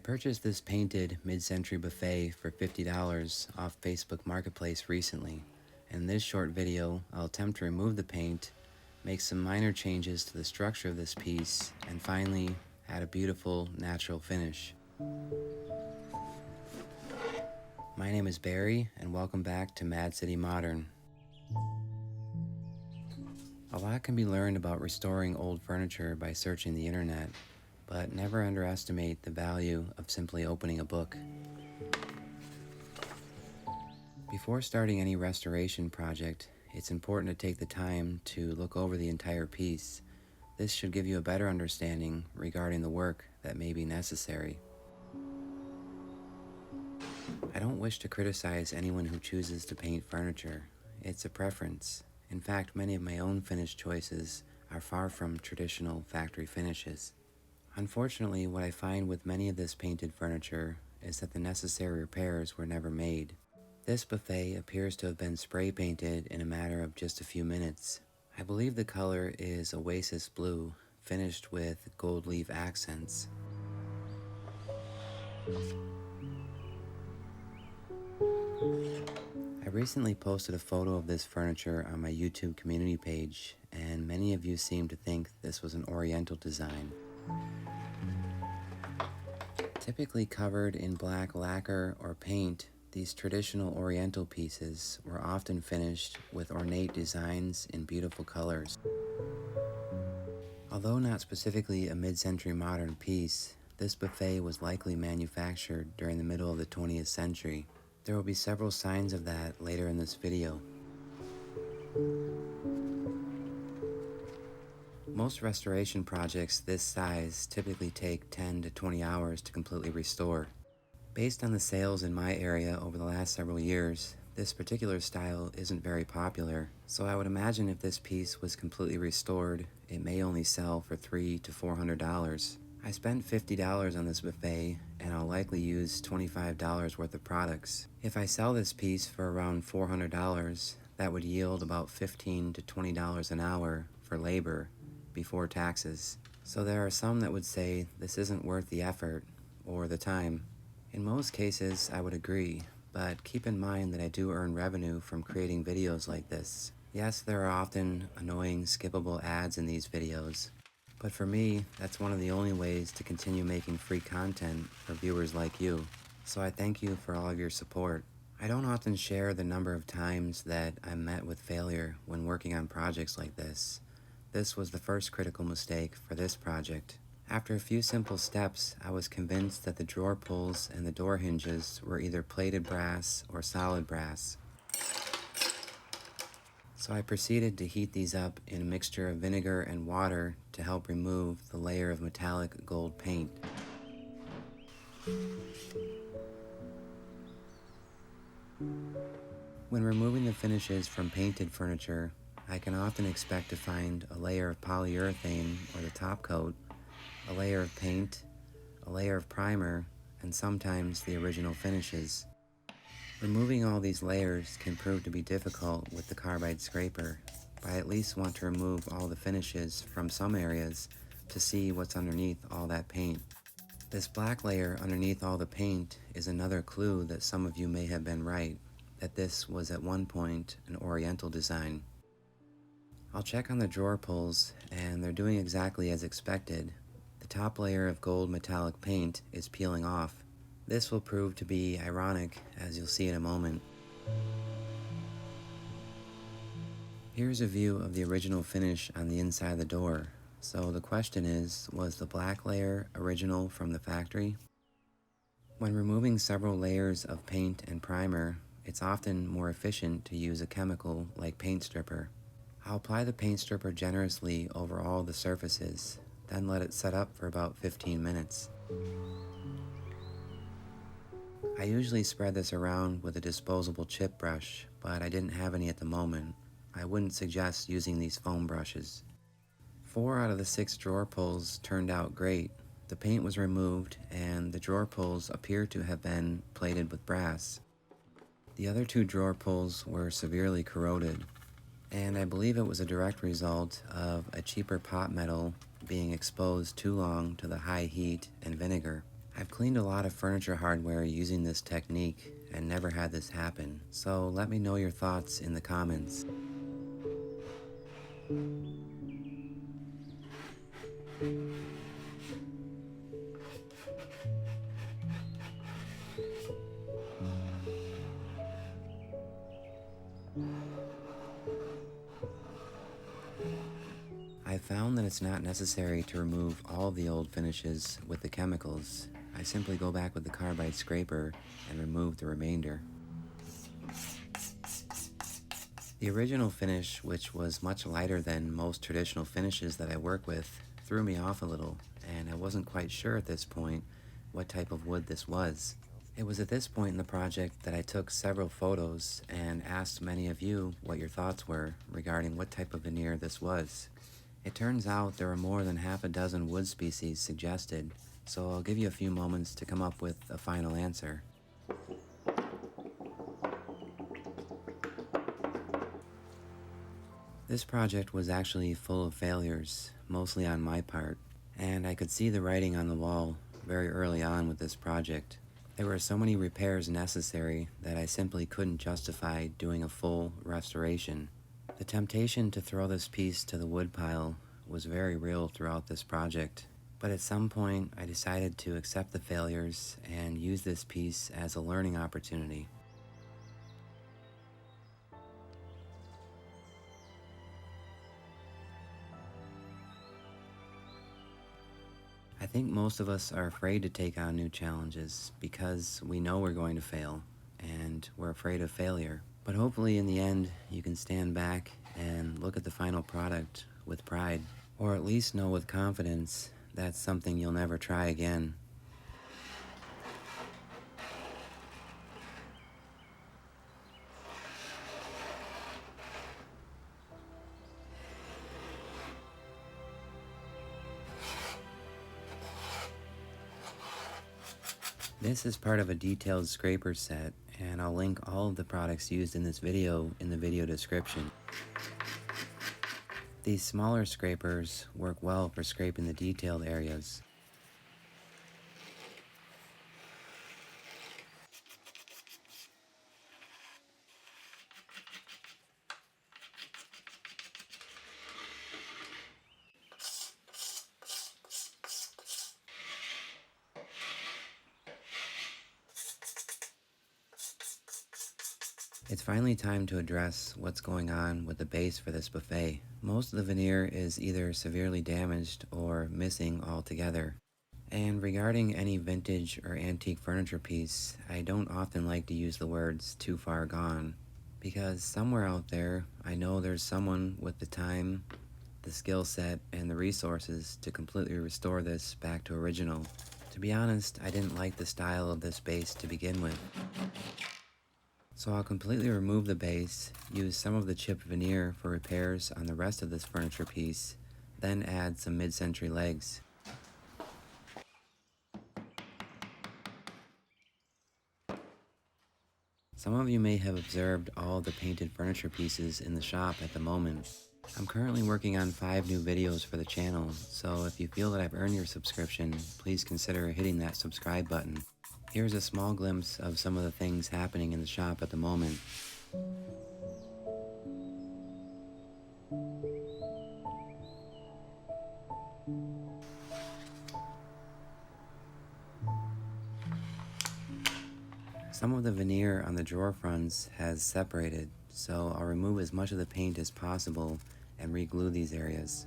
purchased this painted mid-century buffet for $50 off Facebook Marketplace recently. In this short video, I'll attempt to remove the paint, make some minor changes to the structure of this piece, and finally add a beautiful natural finish. My name is Barry, and welcome back to Mad City Modern. A lot can be learned about restoring old furniture by searching the internet, but never underestimate the value of simply opening a book. Before starting any restoration project, it's important to take the time to look over the entire piece. This should give you a better understanding regarding the work that may be necessary. I don't wish to criticize anyone who chooses to paint furniture. It's a preference. In fact, many of my own finish choices are far from traditional factory finishes. Unfortunately, what I find with many of this painted furniture is that the necessary repairs were never made. This buffet appears to have been spray painted in a matter of just a few minutes. I believe the color is Oasis Blue, finished with gold leaf accents. I recently posted a photo of this furniture on my YouTube community page, and many of you seem to think this was an Oriental design. Typically covered in black lacquer or paint, these traditional Oriental pieces were often finished with ornate designs in beautiful colors. Although not specifically a mid-century modern piece, this buffet was likely manufactured during the middle of the 20th century. There will be several signs of that later in this video. Most restoration projects this size typically take 10 to 20 hours to completely restore. Based on the sales in my area over the last several years, this particular style isn't very popular, so I would imagine if this piece was completely restored, it may only sell for $300 to $400. I spent $50 on this buffet, and I'll likely use $25 worth of products. If I sell this piece for around $400, that would yield about $15 to $20 an hour for labor before taxes. So there are some that would say this isn't worth the effort or the time. In most cases, I would agree, but keep in mind that I do earn revenue from creating videos like this. Yes, there are often annoying, skippable ads in these videos, but for me, that's one of the only ways to continue making free content for viewers like you. So I thank you for all of your support. I don't often share the number of times that I'm met with failure when working on projects like this. This was the first critical mistake for this project. After a few simple steps, I was convinced that the drawer pulls and the door hinges were either plated brass or solid brass. So I proceeded to heat these up in a mixture of vinegar and water to help remove the layer of metallic gold paint. When removing the finishes from painted furniture, I can often expect to find a layer of polyurethane or the top coat, a layer of paint, a layer of primer, and sometimes the original finishes. Removing all these layers can prove to be difficult with the carbide scraper, but I at least want to remove all the finishes from some areas to see what's underneath all that paint. This black layer underneath all the paint is another clue that some of you may have been right, that this was at one point an Oriental design. I'll check on the drawer pulls, and they're doing exactly as expected. The top layer of gold metallic paint is peeling off. This will prove to be ironic, as you'll see in a moment. Here's a view of the original finish on the inside of the door. So the question is, was the black layer original from the factory? When removing several layers of paint and primer, it's often more efficient to use a chemical like paint stripper. I'll apply the paint stripper generously over all the surfaces, then let it set up for about 15 minutes. I usually spread this around with a disposable chip brush, but I didn't have any at the moment. I wouldn't suggest using these foam brushes. 4 out of the 6 drawer pulls turned out great. The paint was removed, and the drawer pulls appear to have been plated with brass. The other 2 drawer pulls were severely corroded, and I believe it was a direct result of a cheaper pot metal being exposed too long to the high heat and vinegar. I've cleaned a lot of furniture hardware using this technique and never had this happen, so let me know your thoughts in the comments. I found that it's not necessary to remove all the old finishes with the chemicals. I simply go back with the carbide scraper and remove the remainder. The original finish, which was much lighter than most traditional finishes that I work with, threw me off a little, and I wasn't quite sure at this point what type of wood this was. It was at this point in the project that I took several photos and asked many of you what your thoughts were regarding what type of veneer this was. It turns out there were more than half a dozen wood species suggested, so I'll give you a few moments to come up with a final answer. This project was actually full of failures, mostly on my part, and I could see the writing on the wall very early on with this project. There were so many repairs necessary that I simply couldn't justify doing a full restoration. The temptation to throw this piece to the woodpile was very real throughout this project, but at some point I decided to accept the failures and use this piece as a learning opportunity. I think most of us are afraid to take on new challenges because we know we're going to fail and we're afraid of failure. But hopefully in the end you can stand back and look at the final product with pride, or at least know with confidence that's something you'll never try again. This is part of a detailed scraper set, and I'll link all of the products used in this video in the video description. These smaller scrapers work well for scraping the detailed areas. It's finally time to address what's going on with the base for this buffet. Most of the veneer is either severely damaged or missing altogether. And regarding any vintage or antique furniture piece, I don't often like to use the words too far gone, because somewhere out there I know there's someone with the time, the skill set, and the resources to completely restore this back to original. To be honest, I didn't like the style of this base to begin with. So I'll completely remove the base, use some of the chipped veneer for repairs on the rest of this furniture piece, then add some mid-century legs. Some of you may have observed all the painted furniture pieces in the shop at the moment. I'm currently working on 5 new videos for the channel, so if you feel that I've earned your subscription, please consider hitting that subscribe button. Here's a small glimpse of some of the things happening in the shop at the moment. Some of the veneer on the drawer fronts has separated, so I'll remove as much of the paint as possible and re-glue these areas.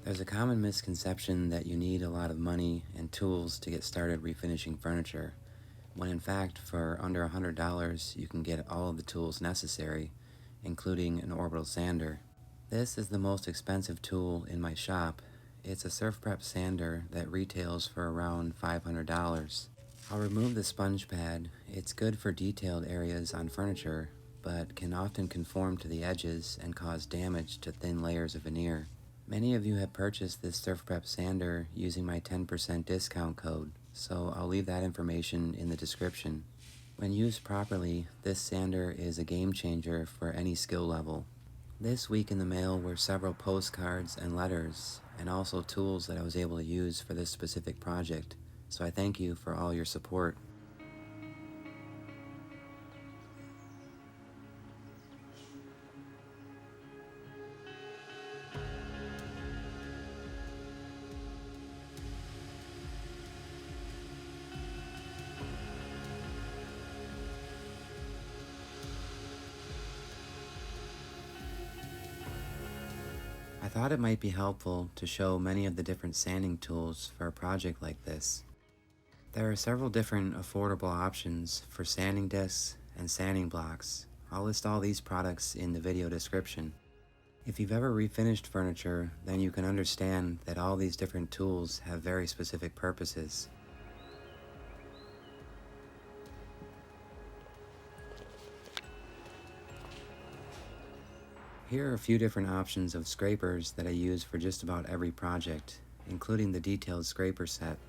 There's a common misconception that you need a lot of money and tools to get started refinishing furniture, when in fact for under $100 you can get all of the tools necessary, including an orbital sander. This is the most expensive tool in my shop. It's a surf prep sander that retails for around $500. I'll remove the sponge pad. It's good for detailed areas on furniture, but can often conform to the edges and cause damage to thin layers of veneer. Many of you have purchased this Surf Prep sander using my 10% discount code, so I'll leave that information in the description. When used properly, this sander is a game changer for any skill level. This week in the mail were several postcards and letters, and also tools that I was able to use for this specific project, so I thank you for all your support. I thought it might be helpful to show many of the different sanding tools for a project like this. There are several different affordable options for sanding discs and sanding blocks. I'll list all these products in the video description. If you've ever refinished furniture, then you can understand that all these different tools have very specific purposes. Here are a few different options of scrapers that I use for just about every project, including the detailed scraper set.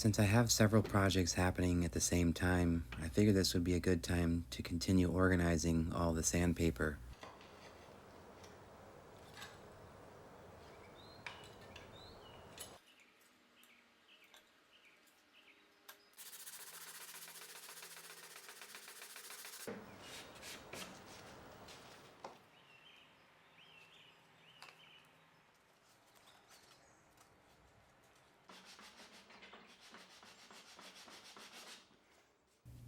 Since I have several projects happening at the same time, I figured this would be a good time to continue organizing all the sandpaper.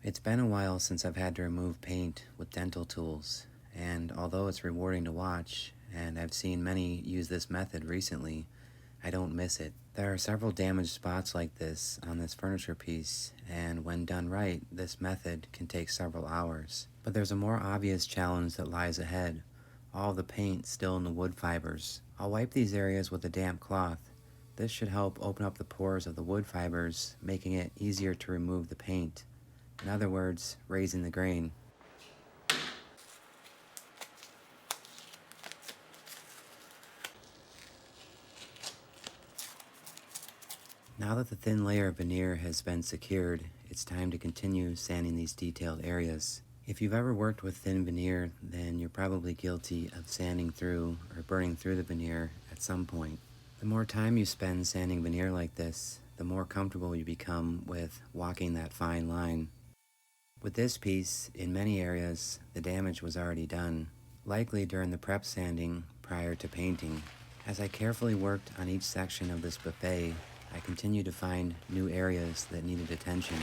It's been a while since I've had to remove paint with dental tools, and although it's rewarding to watch, and I've seen many use this method recently, I don't miss it. There are several damaged spots like this on this furniture piece, and when done right, this method can take several hours. But there's a more obvious challenge that lies ahead, all the paint still in the wood fibers. I'll wipe these areas with a damp cloth. This should help open up the pores of the wood fibers, making it easier to remove the paint. In other words, raising the grain. Now that the thin layer of veneer has been secured, it's time to continue sanding these detailed areas. If you've ever worked with thin veneer, then you're probably guilty of sanding through or burning through the veneer at some point. The more time you spend sanding veneer like this, the more comfortable you become with walking that fine line. With this piece, in many areas, the damage was already done, likely during the prep sanding prior to painting. As I carefully worked on each section of this buffet, I continued to find new areas that needed attention.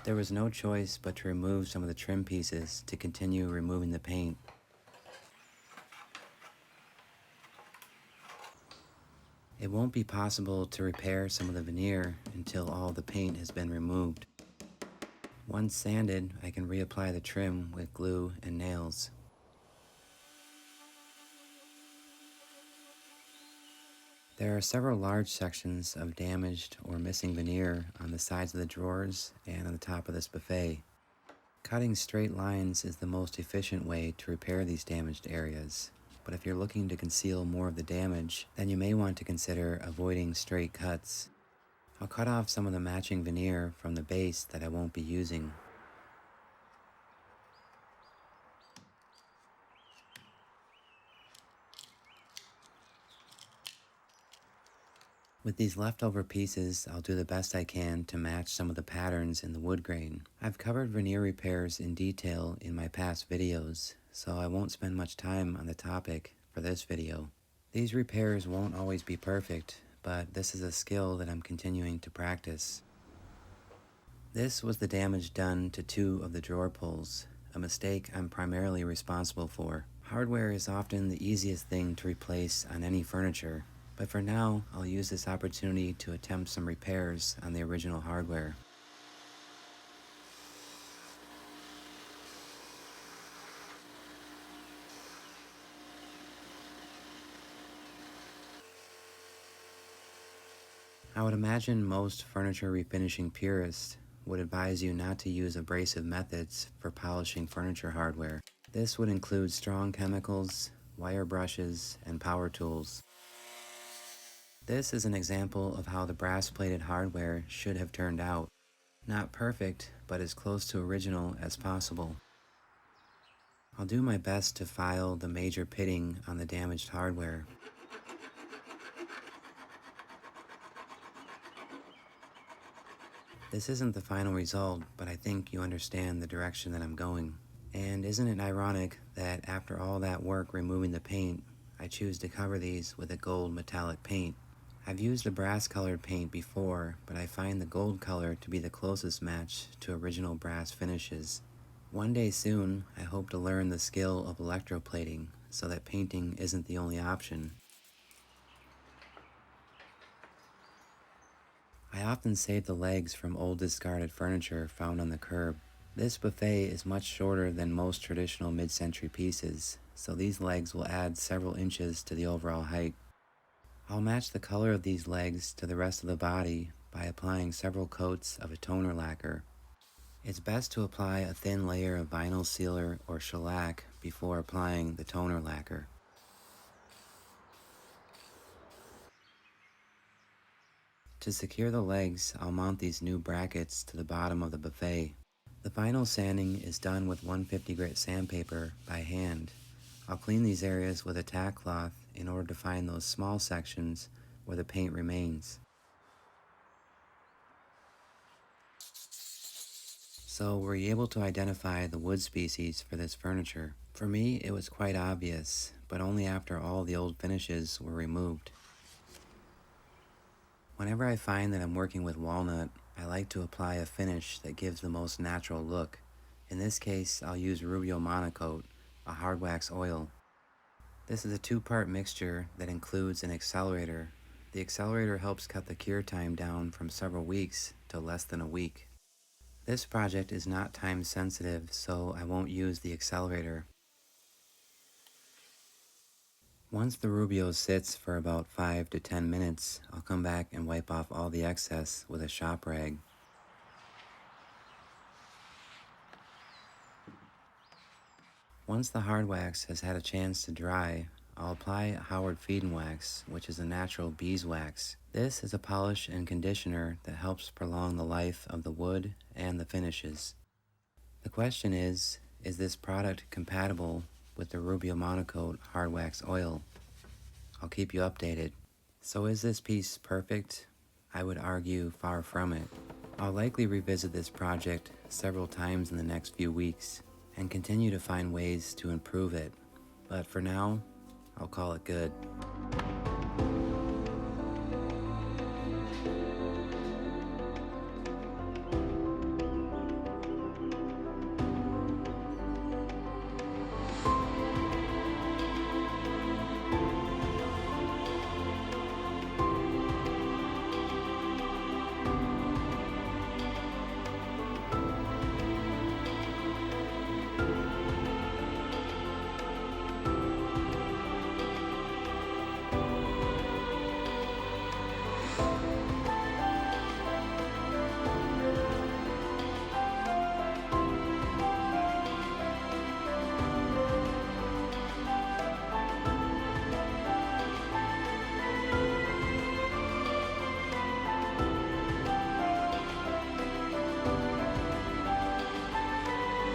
There was no choice but to remove some of the trim pieces to continue removing the paint. It won't be possible to repair some of the veneer until all the paint has been removed. Once sanded, I can reapply the trim with glue and nails. There are several large sections of damaged or missing veneer on the sides of the drawers and on the top of this buffet. Cutting straight lines is the most efficient way to repair these damaged areas, but if you're looking to conceal more of the damage, then you may want to consider avoiding straight cuts. I'll cut off some of the matching veneer from the base that I won't be using. With these leftover pieces, I'll do the best I can to match some of the patterns in the wood grain. I've covered veneer repairs in detail in my past videos, so I won't spend much time on the topic for this video. These repairs won't always be perfect, but this is a skill that I'm continuing to practice. This was the damage done to two of the drawer pulls, a mistake I'm primarily responsible for. Hardware is often the easiest thing to replace on any furniture, but for now, I'll use this opportunity to attempt some repairs on the original hardware. I would imagine most furniture refinishing purists would advise you not to use abrasive methods for polishing furniture hardware. This would include strong chemicals, wire brushes, and power tools. This is an example of how the brass-plated hardware should have turned out. Not perfect, but as close to original as possible. I'll do my best to file the major pitting on the damaged hardware. This isn't the final result, but I think you understand the direction that I'm going. And isn't it ironic that after all that work removing the paint, I choose to cover these with a gold metallic paint? I've used a brass colored paint before, but I find the gold color to be the closest match to original brass finishes. One day soon, I hope to learn the skill of electroplating so that painting isn't the only option. I often save the legs from old discarded furniture found on the curb. This buffet is much shorter than most traditional mid-century pieces, so these legs will add several inches to the overall height. I'll match the color of these legs to the rest of the body by applying several coats of a toner lacquer. It's best to apply a thin layer of vinyl sealer or shellac before applying the toner lacquer. To secure the legs, I'll mount these new brackets to the bottom of the buffet. The final sanding is done with 150 grit sandpaper by hand. I'll clean these areas with a tack cloth in order to find those small sections where the paint remains. So were you able to identify the wood species for this furniture? For me, it was quite obvious, but only after all the old finishes were removed. Whenever I find that I'm working with walnut, I like to apply a finish that gives the most natural look. In this case, I'll use Rubio Monocoat, a hard wax oil. This is a two-part mixture that includes an accelerator. The accelerator helps cut the cure time down from several weeks to less than a week. This project is not time sensitive, so I won't use the accelerator. Once the Rubio sits for about 5 to 10 minutes, I'll come back and wipe off all the excess with a shop rag. Once the hard wax has had a chance to dry, I'll apply Howard Feed and Wax, which is a natural beeswax. This is a polish and conditioner that helps prolong the life of the wood and the finishes. The question is this product compatible with the Rubio Monocoat hard wax oil? I'll keep you updated. So is this piece perfect? I would argue far from it. I'll likely revisit this project several times in the next few weeks and continue to find ways to improve it. But for now, I'll call it good.